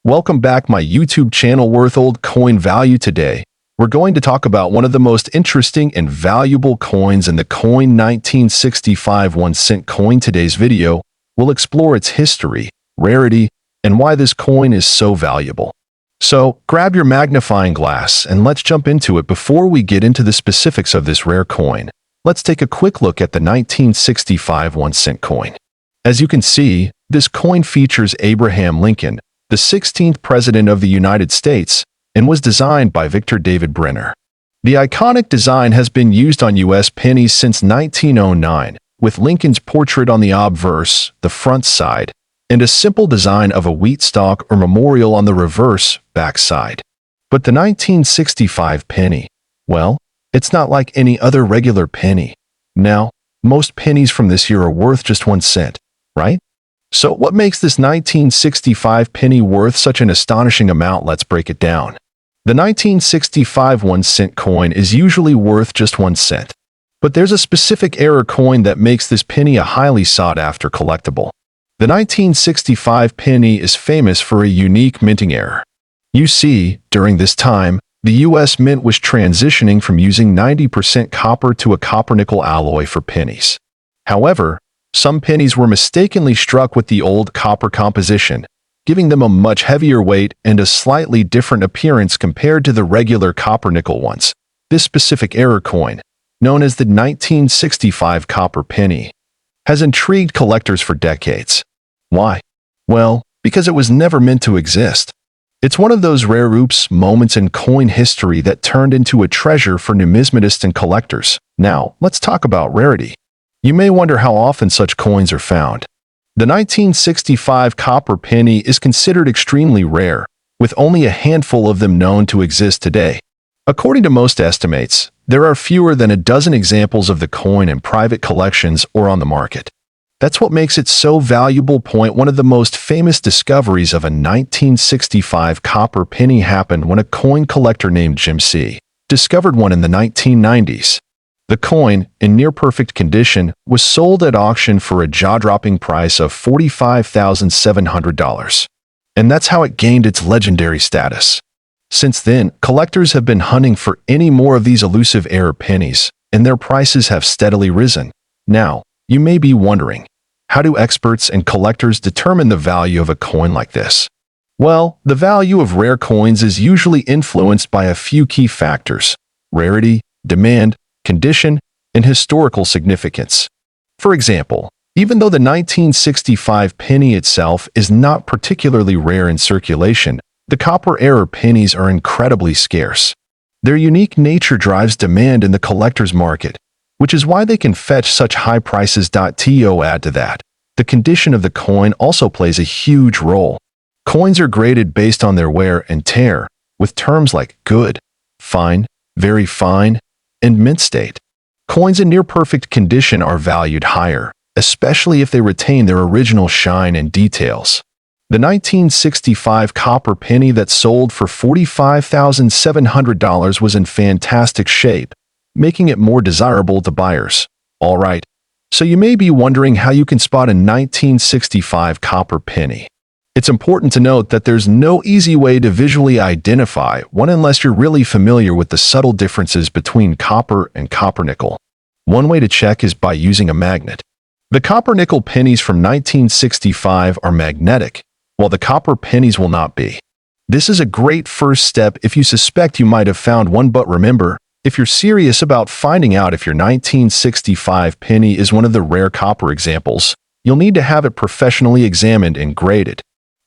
Welcome back my YouTube channel worth old coin value. Today, we're going to talk about one of the most interesting and valuable coins in the coin 1965 1-cent coin. Today's video will explore its history, rarity, and why this coin is so valuable. So, grab your magnifying glass and let's jump into it. Before we get into the specifics of this rare coin, let's take a quick look at the 1965 1-cent coin. As you can see, this coin features Abraham Lincoln, the 16th President of the United States, and was designed by Victor David Brenner. The iconic design has been used on U.S. pennies since 1909, with Lincoln's portrait on the obverse, the front side, and a simple design of a wheat stalk or memorial on the reverse, back side. But the 1965 penny, well, it's not like any other regular penny. Now, most pennies from this year are worth just 1 cent, right? So what makes this 1965 penny worth such an astonishing amount? Let's break it down. The 1965 1-cent coin is usually worth just 1 cent. But there's a specific error coin that makes this penny a highly sought-after collectible. The 1965 penny is famous for a unique minting error. You see, during this time, the U.S. Mint was transitioning from using 90% copper to a copper-nickel alloy for pennies. However, some pennies were mistakenly struck with the old copper composition, giving them a much heavier weight and a slightly different appearance compared to the regular copper-nickel ones. This specific error coin, known as the 1965 copper penny, has intrigued collectors for decades. Why? Well, because it was never meant to exist. It's one of those rare oops moments in coin history that turned into a treasure for numismatists and collectors. Now, let's talk about rarity. You may wonder how often such coins are found. The 1965 copper penny is considered extremely rare, with only a handful of them known to exist today. According to most estimates, there are fewer than a dozen examples of the coin in private collections or on the market. That's what makes it so valuable. One of the most famous discoveries of a 1965 copper penny happened when a coin collector named Jim C. discovered one in the 1990s. The coin, in near-perfect condition, was sold at auction for a jaw-dropping price of $45,700. And that's how it gained its legendary status. Since then, collectors have been hunting for any more of these elusive error pennies, and their prices have steadily risen. Now, you may be wondering, how do experts and collectors determine the value of a coin like this? Well, the value of rare coins is usually influenced by a few key factors: rarity, demand, condition, and historical significance. For example, even though the 1965 penny itself is not particularly rare in circulation, the copper error pennies are incredibly scarce. Their unique nature drives demand in the collector's market, which is why they can fetch such high prices. To add to that, the condition of the coin also plays a huge role. Coins are graded based on their wear and tear, with terms like good, fine, very fine, and mint state. Coins in near-perfect condition are valued higher, especially if they retain their original shine and details. The 1965 copper penny that sold for $45,700 was in fantastic shape, making it more desirable to buyers. Alright, so you may be wondering how you can spot a 1965 copper penny. It's important to note that there's no easy way to visually identify one unless you're really familiar with the subtle differences between copper and copper-nickel. One way to check is by using a magnet. The copper-nickel pennies from 1965 are magnetic, while the copper pennies will not be. This is a great first step if you suspect you might have found one, but remember, if you're serious about finding out if your 1965 penny is one of the rare copper examples, you'll need to have it professionally examined and graded.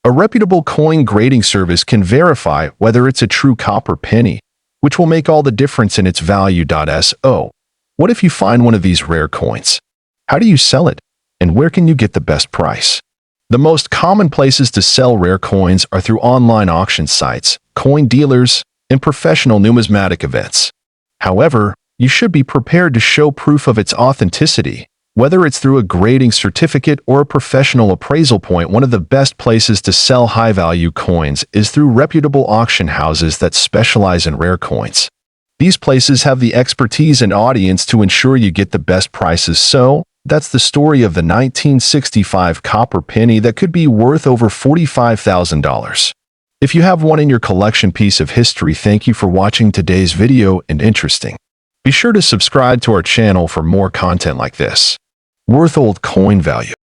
A reputable coin grading service can verify whether it's a true copper penny, which will make all the difference in its value. So, what if you find one of these rare coins? How do you sell it? And where can you get the best price? The most common places to sell rare coins are through online auction sites, coin dealers, and professional numismatic events. However, you should be prepared to show proof of its authenticity, whether it's through a grading certificate or a professional appraisal. One of the best places to sell high-value coins is through reputable auction houses that specialize in rare coins. These places have the expertise and audience to ensure you get the best prices. So, that's the story of the 1965 copper penny that could be worth over $45,000. If you have one in your collection piece of history, thank you for watching today's video and interesting. Be sure to subscribe to our channel for more content like this. Worth old coin value.